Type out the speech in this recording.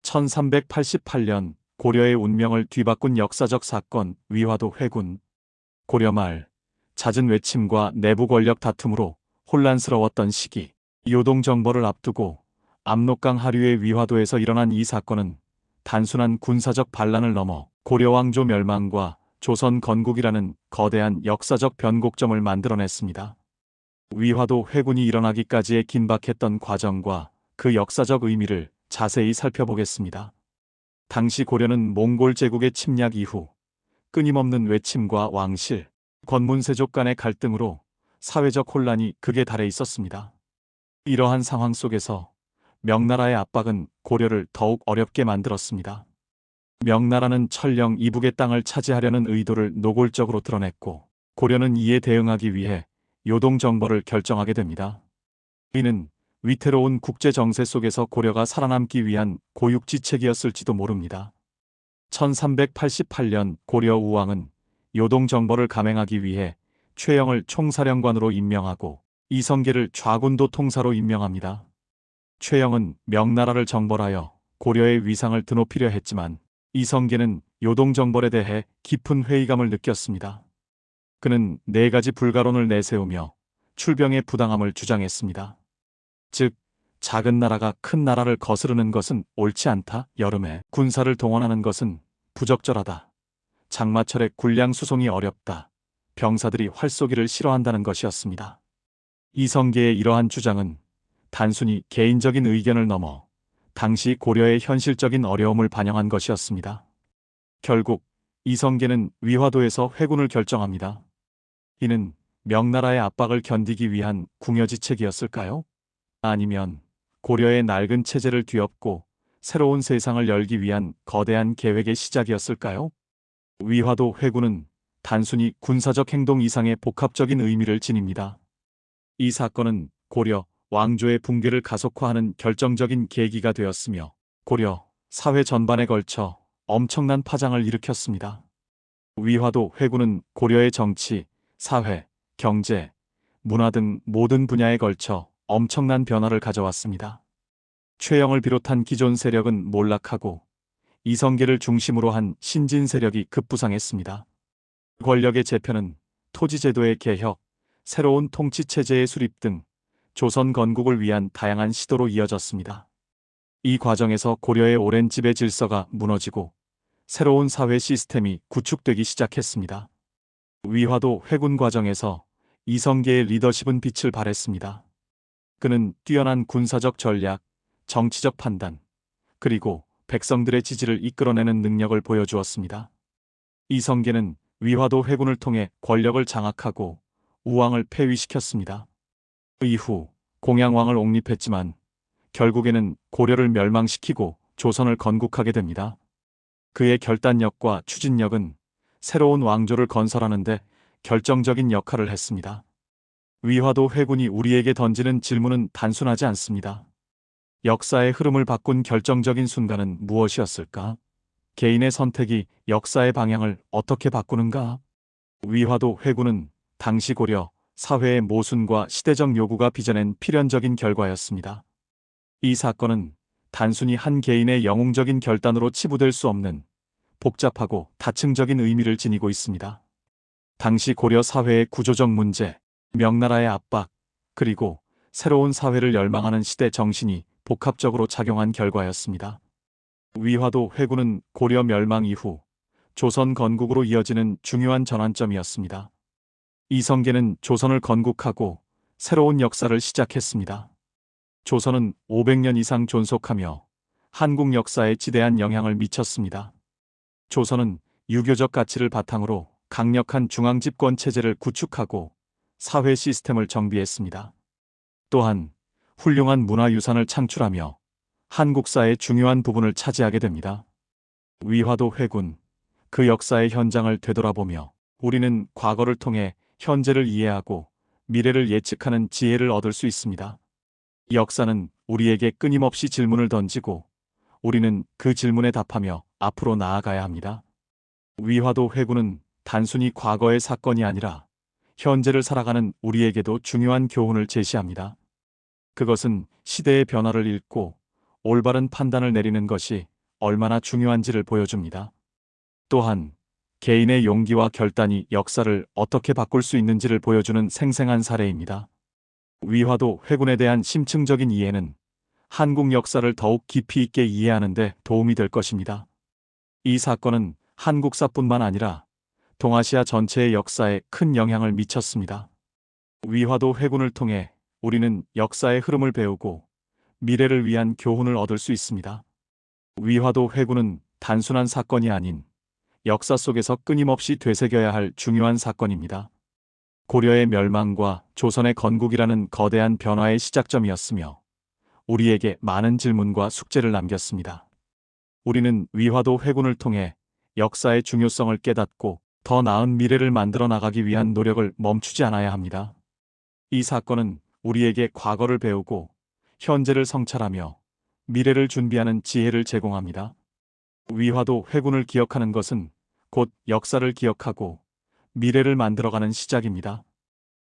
1388년 고려의 운명을 뒤바꾼 역사적 사건 위화도 회군. 고려 말 잦은 외침과 내부 권력 다툼으로 혼란스러웠던 시기, 요동 정벌을 앞두고 압록강 하류의 위화도에서 일어난 이 사건은 단순한 군사적 반란을 넘어 고려 왕조 멸망과 조선 건국이라는 거대한 역사적 변곡점을 만들어냈습니다. 위화도 회군이 일어나기까지의 긴박했던 과정과 그 역사적 의미를 자세히 살펴보겠습니다. 당시 고려는 몽골 제국의 침략 이후 끊임없는 외침과 왕실, 권문세족 간의 갈등으로 사회적 혼란이 극에 달해 있었습니다. 이러한 상황 속에서 명나라의 압박은 고려를 더욱 어렵게 만들었습니다. 명나라는 철령 이북의 땅을 차지하려는 의도를 노골적으로 드러냈고, 고려는 이에 대응하기 위해 요동 정벌을 결정하게 됩니다. 이는 위태로운 국제 정세 속에서 고려가 살아남기 위한 고육지책이었을지도 모릅니다. 1388년 고려 우왕은 요동 정벌을 감행하기 위해 최영을 총사령관으로 임명하고 이성계를 좌군도 통사로 임명합니다. 최영은 명나라를 정벌하여 고려의 위상을 드높이려 했지만 이성계는 요동 정벌에 대해 깊은 회의감을 느꼈습니다. 그는 4가지 불가론을 내세우며 출병의 부당함을 주장했습니다. 즉, 작은 나라가 큰 나라를 거스르는 것은 옳지 않다. 여름에 군사를 동원하는 것은 부적절하다. 장마철에 군량 수송이 어렵다. 병사들이 활쏘기를 싫어한다는 것이었습니다. 이성계의 이러한 주장은 단순히 개인적인 의견을 넘어 당시 고려의 현실적인 어려움을 반영한 것이었습니다. 결국 이성계는 위화도에서 회군을 결정합니다. 이는 명나라의 압박을 견디기 위한 궁여지책이었을까요? 아니면 고려의 낡은 체제를 뒤엎고 새로운 세상을 열기 위한 거대한 계획의 시작이었을까요? 위화도 회군은 단순히 군사적 행동 이상의 복합적인 의미를 지닙니다. 이 사건은 고려 왕조의 붕괴를 가속화하는 결정적인 계기가 되었으며 고려 사회 전반에 걸쳐 엄청난 파장을 일으켰습니다. 위화도 회군은 고려의 정치, 사회, 경제, 문화 등 모든 분야에 걸쳐 엄청난 변화를 가져왔습니다. 최영을 비롯한 기존 세력은 몰락하고 이성계를 중심으로 한 신진 세력이 급부상했습니다. 권력의 재편은 토지제도의 개혁, 새로운 통치체제의 수립 등 조선 건국을 위한 다양한 시도로 이어졌습니다. 이 과정에서 고려의 오랜 지배 질서가 무너지고 새로운 사회 시스템이 구축되기 시작했습니다. 위화도 회군 과정에서 이성계의 리더십은 빛을 발했습니다. 그는 뛰어난 군사적 전략, 정치적 판단, 그리고 백성들의 지지를 이끌어내는 능력을 보여주었습니다. 이성계는 위화도 회군을 통해 권력을 장악하고 우왕을 폐위시켰습니다. 이후 공양왕을 옹립했지만 결국에는 고려를 멸망시키고 조선을 건국하게 됩니다. 그의 결단력과 추진력은 새로운 왕조를 건설하는 데 결정적인 역할을 했습니다. 위화도 회군이 우리에게 던지는 질문은 단순하지 않습니다. 역사의 흐름을 바꾼 결정적인 순간은 무엇이었을까? 개인의 선택이 역사의 방향을 어떻게 바꾸는가? 위화도 회군은 당시 고려 사회의 모순과 시대적 요구가 빚어낸 필연적인 결과였습니다. 이 사건은 단순히 한 개인의 영웅적인 결단으로 치부될 수 없는 복잡하고 다층적인 의미를 지니고 있습니다. 당시 고려 사회의 구조적 문제, 명나라의 압박, 그리고 새로운 사회를 열망하는 시대 정신이 복합적으로 작용한 결과였습니다. 위화도 회군은 고려 멸망 이후 조선 건국으로 이어지는 중요한 전환점이었습니다. 이성계는 조선을 건국하고 새로운 역사를 시작했습니다. 조선은 500년 이상 존속하며 한국 역사에 지대한 영향을 미쳤습니다. 조선은 유교적 가치를 바탕으로 강력한 중앙집권 체제를 구축하고 사회 시스템을 정비했습니다. 또한 훌륭한 문화유산을 창출하며 한국사의 중요한 부분을 차지하게 됩니다. 위화도 회군, 그 역사의 현장을 되돌아보며 우리는 과거를 통해 현재를 이해하고 미래를 예측하는 지혜를 얻을 수 있습니다. 역사는 우리에게 끊임없이 질문을 던지고 우리는 그 질문에 답하며 앞으로 나아가야 합니다. 위화도 회군은 단순히 과거의 사건이 아니라 현재를 살아가는 우리에게도 중요한 교훈을 제시합니다. 그것은 시대의 변화를 읽고 올바른 판단을 내리는 것이 얼마나 중요한지를 보여줍니다. 또한 개인의 용기와 결단이 역사를 어떻게 바꿀 수 있는지를 보여주는 생생한 사례입니다. 위화도 회군에 대한 심층적인 이해는 한국 역사를 더욱 깊이 있게 이해하는 데 도움이 될 것입니다. 이 사건은 한국사뿐만 아니라 동아시아 전체의 역사에 큰 영향을 미쳤습니다. 위화도 회군을 통해 우리는 역사의 흐름을 배우고 미래를 위한 교훈을 얻을 수 있습니다. 위화도 회군은 단순한 사건이 아닌 역사 속에서 끊임없이 되새겨야 할 중요한 사건입니다. 고려의 멸망과 조선의 건국이라는 거대한 변화의 시작점이었으며 우리에게 많은 질문과 숙제를 남겼습니다. 우리는 위화도 회군을 통해 역사의 중요성을 깨닫고 더 나은 미래를 만들어 나가기 위한 노력을 멈추지 않아야 합니다. 이 사건은 우리에게 과거를 배우고 현재를 성찰하며 미래를 준비하는 지혜를 제공합니다. 위화도 회군을 기억하는 것은 곧 역사를 기억하고 미래를 만들어가는 시작입니다.